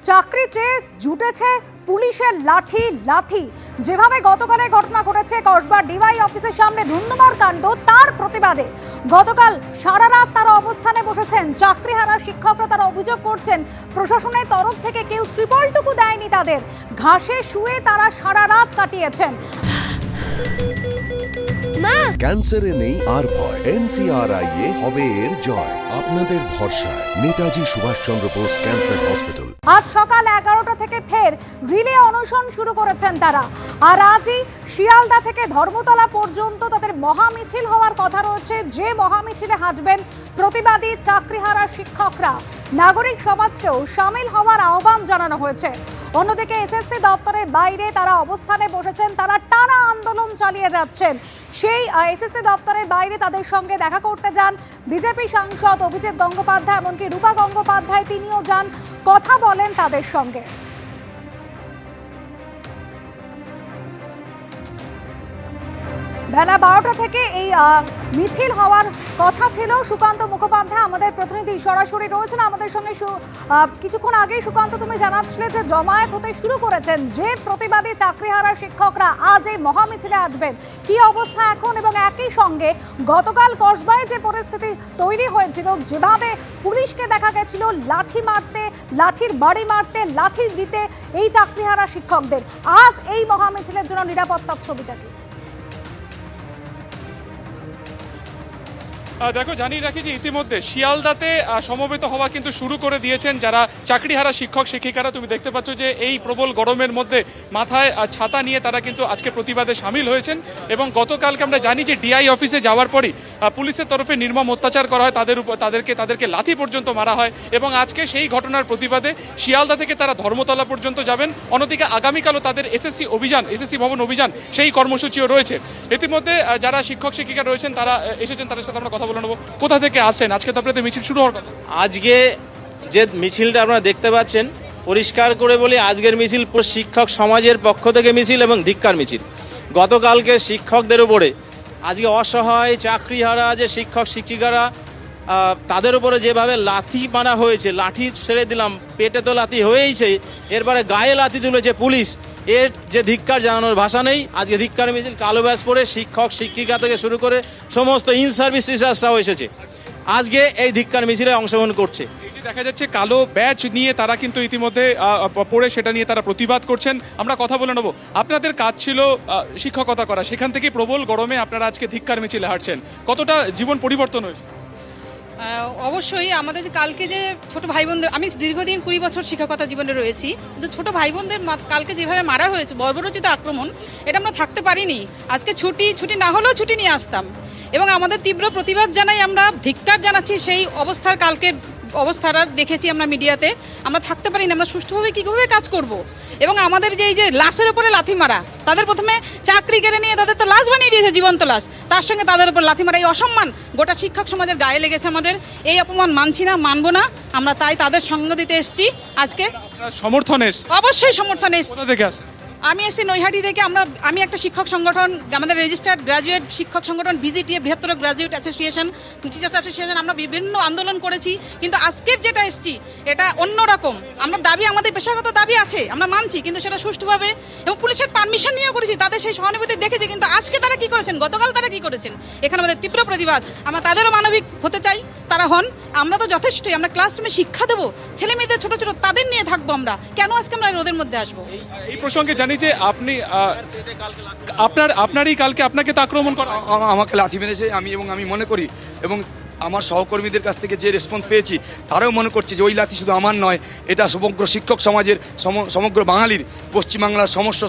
চাকরি চেয়ে জুটেছে পুলিশের লাঠি লাথি। যেভাবে গতকালের ঘটনা ঘটেছে কসবা ডিওয়াই অফিসের সামনে ধুন্ধুমার কাণ্ড, তার প্রতিবাদে গতকাল সারা রাত তারা অবস্থানে বসেছেন। চাকরিহারা শিক্ষকরা তারা অভিযোগ করছেন প্রশাসনের তরফ থেকে কেউ ত্রিপলটুকু দেয়নি তাদের। ঘাসে শুয়ে তারা সারা রাত কাটিয়েছেন। ক্যান্সারে নেই আর ভয়, NCRI হবে এর জয়। আপনাদের ভরসায় নেতাজি সুভাষচন্দ্র বোস ক্যান্সার হসপিটাল। আজ সকাল 11টা থেকে ফের রিলে অনশন শুরু করেছেন তারা। আর আজই শিয়ালদা থেকে ধর্মতলা পর্যন্ত তাদের মহামিছিল হওয়ার কথা রয়েছে, যে মহামিছিলে হাঁটবেন প্রতিবাদী চাকরিহারা শিক্ষকরা। নাগরিক সমাজকেও সামিল হওয়ার আহ্বান জানানো হয়েছে। অন্যদিকে এসএসসি দপ্তরের বাইরে তারা অবস্থানে বসেছেন, তারা টানা আন্দোলন চালিয়ে যাচ্ছেন। সেই এসএসসি দপ্তরের বাইরে তাদের সঙ্গে দেখা করতে যান বিজেপি সাংসদ অভিজিৎ গঙ্গোপাধ্যায়, এমনকি রূপা গঙ্গোপাধ্যায় তিনিও যান, কথা বলেন তাদের সঙ্গে। বেলা 12টা থেকে এই মিছিল হওয়ার কথা ছিল। সুকান্ত মুখোপাধ্যায় আমাদের প্রতিনিধি সরাসরি রয়েছেন আমাদের সঙ্গে। কিছুক্ষণ আগেই সুকান্ত, তুমি জানাচ্ছিলে যে জমায়েত হতে শুরু করেছেন, যে প্রতিবাদী চাকরিহারা শিক্ষকরা আজ এই মহামিছিলে আসবেন। কি অবস্থা এখন, এবং একই সঙ্গে গতকাল কসবায় যে পরিস্থিতি তৈরি হয়েছিল, যেভাবে পুলিশকে দেখা গেছিল লাঠি মারতে, লাঠির বাড়ি মারতে, লাঠি দিতে এই চাকরিহারা শিক্ষকদের, আজ এই মহামিছিলের জন্য নিরাপত্তার ছবিটা কি? দেখো, জানিয়ে রাখি যে ইতিমধ্যে শিয়ালদাতে সমবেত হওয়া কিন্তু শুরু করে দিয়েছেন যারা চাকরিহারা শিক্ষক শিক্ষিকারা। তুমি দেখতে পাচ্ছ যে এই প্রবল গরমের মধ্যে মাথায় ছাতা নিয়ে তারা কিন্তু আজকে প্রতিবাদে সামিল হয়েছেন। এবং গতকালকে আমরা জানি যে ডিআই অফিসে যাওয়ার পরই পুলিশের তরফে নির্মম অত্যাচার করা হয়, তাদের উপর তাদেরকে লাথি পর্যন্ত মারা হয়। এবং আজকে সেই ঘটনার প্রতিবাদে শিয়ালদা থেকে তারা ধর্মতলা পর্যন্ত যাবেন। অন্যদিকে আগামীকালও তাদের এসএসসি ভবন অভিযান সেই কর্মসূচিও রয়েছে। ইতিমধ্যে যারা শিক্ষক শিক্ষিকা রয়েছেন তারা এসেছেন, তাদের সাথে আমরা কথা বলে নেব। কোথা থেকে আসছেন? আজকে তো আপনাদের মিছিল শুরু হওয়ার কথা। আজকে যে মিছিলটা আপনারা দেখতে পাচ্ছেন, পরিষ্কার করে বলি, আজকের মিছিল শিক্ষক সমাজের পক্ষ থেকে মিছিল এবং ধিক্কার মিছিল। গতকালকে শিক্ষকদের উপরে, আজকে অসহায় চাকরিহারা যে শিক্ষক শিক্ষিকারা, তাদের উপরে যেভাবে লাথি মারা হয়েছে, লাঠি ছেড়ে দিলাম, পেটে তো লাথি হয়েইছে, এরপরে গায়ে লাথি তুলেছে পুলিশ, এর যে ধিক্কার জানানোর ভাষা নেই। আজকে ধিক্কার মিছিল কালো ব্যাজ পরে শিক্ষক শিক্ষিকা থেকে শুরু করে সমস্ত ইন সার্ভিস টিচার্সরাও এসেছে, আজকে এই ধিক্কার মিছিলে অংশগ্রহণ করছে। দেখা যাচ্ছে কালো ব্যাচ নিয়ে তারা কিন্তু ইতিমধ্যে পড়ে সেটা নিয়ে তারা প্রতিবাদ করছেন। আমরা কথা বলে নেব। আপনাদের কাজ ছিল শিক্ষকতা করা, সেখান থেকে প্রবল গরমে আপনারা আজকে ধিক্কার মিছিলে হাঁটছেন, কতটা জীবন পরিবর্তন হয়েছে? অবশ্যই আমাদের যে কালকে যে ছোট ভাই বোনদের, আমি দীর্ঘদিন 20 বছর শিক্ষকতা জীবনে রয়েছি, কিন্তু ছোট ভাই বোনদের কালকে যেভাবে মারা হয়েছে, বর্বরোচিত আক্রমণ, এটা আমরা থাকতে পারিনি। আজকে ছুটি না হলেও ছুটি নিয়ে আসতাম এবং আমাদের তীব্র প্রতিবাদ জানাই, আমরা ধিক্কার জানাচ্ছি সেই অবস্থার। কালকে অবস্থাটা দেখেছি আমরা মিডিয়াতে, আমরা থাকতে পারি না, আমরা সুষ্ঠুভাবে কীভাবে কাজ করব। এবং আমাদের যে এই যে লাশের ওপরে লাথি মারা, তাদের প্রথমে চাকরি কেড়ে নিয়ে তাদের তো লাশ বানিয়ে দিয়েছে, জীবন্ত লাশ, তার সঙ্গে তাদের উপর লাথি মারা, এই অসম্মান গোটা শিক্ষক সমাজের গায়ে লেগেছে। আমাদের এই অপমান মানছি না, মানবো না আমরা, তাই তাদের সঙ্গ দিতে এসেছি আজকে। সমর্থনে অবশ্যই সমর্থনে এসেছি। কোথা থেকে আসছেন? আমি এসেছি নৈহাটি থেকে। আমি একটা শিক্ষক সংগঠন, আমাদের রেজিস্টার্ড গ্রাজুয়েট শিক্ষক সংগঠন বিজিটিএ, বৃহত্তর গ্রাজুয়েট অ্যাসোসিয়েশন, টিচার্স অ্যাসোসিয়েশন, আমরা বিভিন্ন আন্দোলন করেছি, কিন্তু আজকের যেটা এসেছি এটা অন্যরকম। আমরা দাবি, আমাদের পেশাগত দাবি আছে, আমরা মানছি, কিন্তু সেটা সুষ্ঠুভাবে এবং পুলিশের পারমিশন নিয়েও করেছি, তাদের সেই সহানুভূতি দেখেছি। কিন্তু আজকে তারা কি করেছেন, গতকাল তারা কি করেছেন, এখানে আমাদের তীব্র প্রতিবাদ। আমরা তাদেরও মানবিক হতে চাই, তারা হন। আমরা তো যথেষ্টই, আমরা ক্লাসরুমে শিক্ষা দেবো, ছেলে মেয়েদের ছোট ছোট, তাদের নিয়ে থাকবো আমরা, কেন আজকে আমরা রোদের মধ্যে আসবো? এই প্রসঙ্গে জানি যে আপনারই কালকে আপনাকে তো আক্রমণ করা, আমাকে লাথি মেরেছে। আমি মনে করি, এবং আমার সহকর্মীদের কাছ থেকে যে রেসপন্স পেয়েছি, তারাও মনে করছে যে ওই লাথি শুধু আমার নয়, এটা সমগ্র শিক্ষক সমাজের, সমগ্র বাঙালির, পশ্চিমবাংলার সমস্ত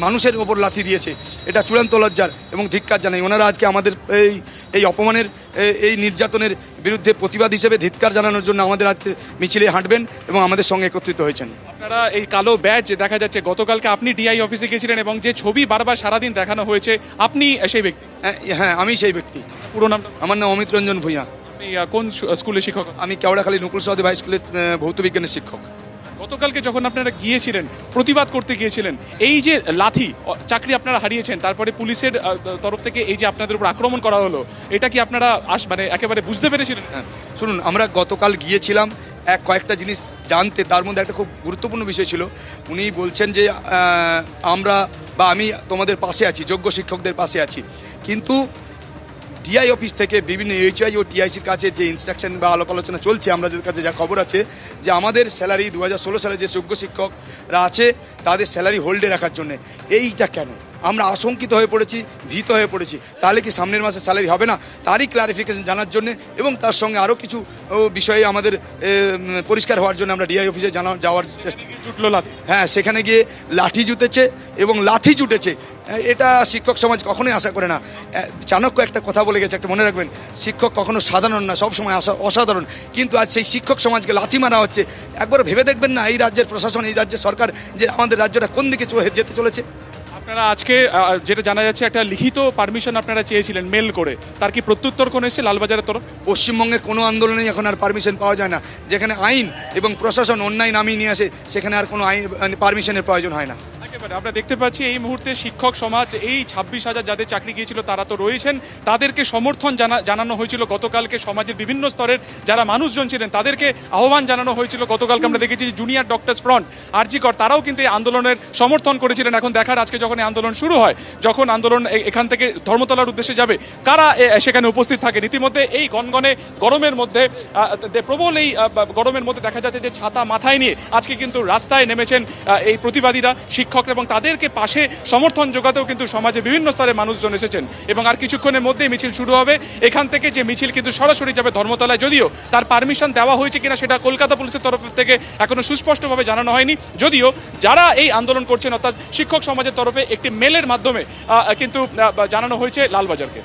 মানুষের ওপর লাথি দিয়েছে। এটা চূড়ান্ত লজ্জার এবং ধিক্কার জানাই। ওনারা আজকে আমাদের এই অপমানের, এই নির্যাতনের বিরুদ্ধে প্রতিবাদ হিসেবে ধিক্কার জানানোর জন্য আমাদের আজকে মিছিলে হাঁটবেন এবং আমাদের সঙ্গে একত্রিত হয়েছেন। আপনারা এই কালো ব্যাচ দেখা যাচ্ছে, গতকালকে আপনি ডিআই অফিসে গিয়েছিলেন এবং যে ছবি বারবার সারাদিন দেখানো হয়েছে, আপনি সেই ব্যক্তি? হ্যাঁ, আমি সেই ব্যক্তি। পুরো নাম? আমার নাম অমিত রঞ্জন ভূঁইয়া। আপনি কোন স্কুলে শিক্ষক? আমি কেওড়াখালী নকুল সহদেব হাই স্কুলের ভৌত বিজ্ঞানের শিক্ষক। গতকালকে যখন আপনারা গিয়েছিলেন, প্রতিবাদ করতে গিয়েছিলেন, এই যে লাথি, চাকরি আপনারা হারিয়েছেন, তারপরে পুলিশের তরফ থেকে এই যে আপনাদের উপর আক্রমণ করা হলো, এটা কি আপনারা মানে একেবারে বুঝতে পেরেছিলেন? শুনুন, আমরা গতকাল গিয়েছিলাম কয়েকটা জিনিস জানতে, তার মধ্যে একটা খুব গুরুত্বপূর্ণ বিষয় ছিল। উনি বলছেন যে আমরা বা আমি তোমাদের পাশে আছি, যোগ্য শিক্ষকদের পাশে আছি, কিন্তু ডিআই অফিস থেকে বিভিন্ন এইচআই ও টিআইসির কাছে যে ইনস্ট্রাকশন বা আলাপ আলোচনা চলছে, আমাদের কাছে যা খবর আছে যে আমাদের স্যালারি 2016 সালে যে যোগ্য শিক্ষকরা আছে তাদের স্যালারি হোল্ডে রাখার জন্য। এইটা কেন? আমরা আশঙ্কিত হয়ে পড়েছি, ভীত হয়ে পড়েছি। তাহলে কি সামনের মাসে স্যালারি হবে না? তারই ক্লারিফিকেশন জানার জন্য এবং তার সঙ্গে আরও কিছু বিষয়ে আমাদের পরিষ্কার হওয়ার জন্য আমরা ডিআই অফিসে যাওয়ার চেষ্টা। জুটলো লাথি। হ্যাঁ, সেখানে গিয়ে লাঠি জুটেছে এবং লাথি জুটেছে। এটা শিক্ষক সমাজ কখনোই আশা করে না। চাণক্য একটা কথা বলে গেছে, একটা মনে রাখবেন, শিক্ষক কখনো সাধারণ না, সবসময় অসাধারণ। কিন্তু আজ সেই শিক্ষক সমাজকে লাথি মারা হচ্ছে। একবার ভেবে দেখবেন না এই রাজ্যের প্রশাসন, এই রাজ্যের সরকার, যে আমাদের রাজ্যটা কোন দিকে যেতে চলেছে। আপনারা আজকে যেটা জানা যাচ্ছে একটা লিখিত পারমিশন আপনারা চেয়েছিলেন মেল করে, তার কি প্রত্যুত্তর কোন এসেছে লালবাজারের তরফ? পশ্চিমবঙ্গে কোনো আন্দোলনেই এখন আর পারমিশন পাওয়া যায় না। যেখানে আইন এবং প্রশাসন অন্যায় নামিয়ে নিয়ে আসে, সেখানে আর কোনো আইন পারমিশনের প্রয়োজন হয় না। একেবারে আমরা দেখতে পাচ্ছি এই মুহূর্তে শিক্ষক সমাজ, এই 26,000 যাদের চাকরি গিয়েছিল তারা তো রয়েছেন, তাদেরকে সমর্থন জানানো হয়েছিল গতকালকে। সমাজের বিভিন্ন স্তরের যারা মানুষজন ছিলেন তাদেরকে আহ্বান জানানো হয়েছিল। গতকালকে আমরা দেখেছি জুনিয়র ডক্টর্স ফ্রন্ট, আরজিকর, তারাও কিন্তু এই আন্দোলনের সমর্থন করেছিলেন। এখন দেখার আজকে যখন এই আন্দোলন শুরু হয়, যখন আন্দোলন এখান থেকে ধর্মতলার উদ্দেশ্যে যাবে, কারা সেখানে উপস্থিত থাকে। রীতিমধ্যে এই গনগনে গরমের মধ্যে, প্রবল এই গরমের মধ্যে দেখা যাচ্ছে যে ছাতা মাথায় নিয়ে আজকে কিন্তু রাস্তায় নেমেছেন এই প্রতিবাদীরা, শিক্ষক, এবং তাদেরকে পাশে সমর্থন যোগাতেও কিন্তু সমাজে বিভিন্ন স্তরের মানুষজন এসেছেন। এবং আর কিছুক্ষণের মধ্যেই মিছিল শুরু হবে। এখান থেকে যে মিছিল কিন্তু সরাসরি যাবে ধর্মতলায়, যদিও তার পারমিশন দেওয়া হয়েছে কিনা সেটা কলকাতা পুলিশের তরফ থেকে এখনো সুস্পষ্টভাবে জানানো হয়নি। যদিও যারা এই আন্দোলন করছেন অর্থাৎ শিক্ষক সমাজের তরফে একটি মেলের মাধ্যমে কিন্তু জানানো হয়েছে লালবাজারকে।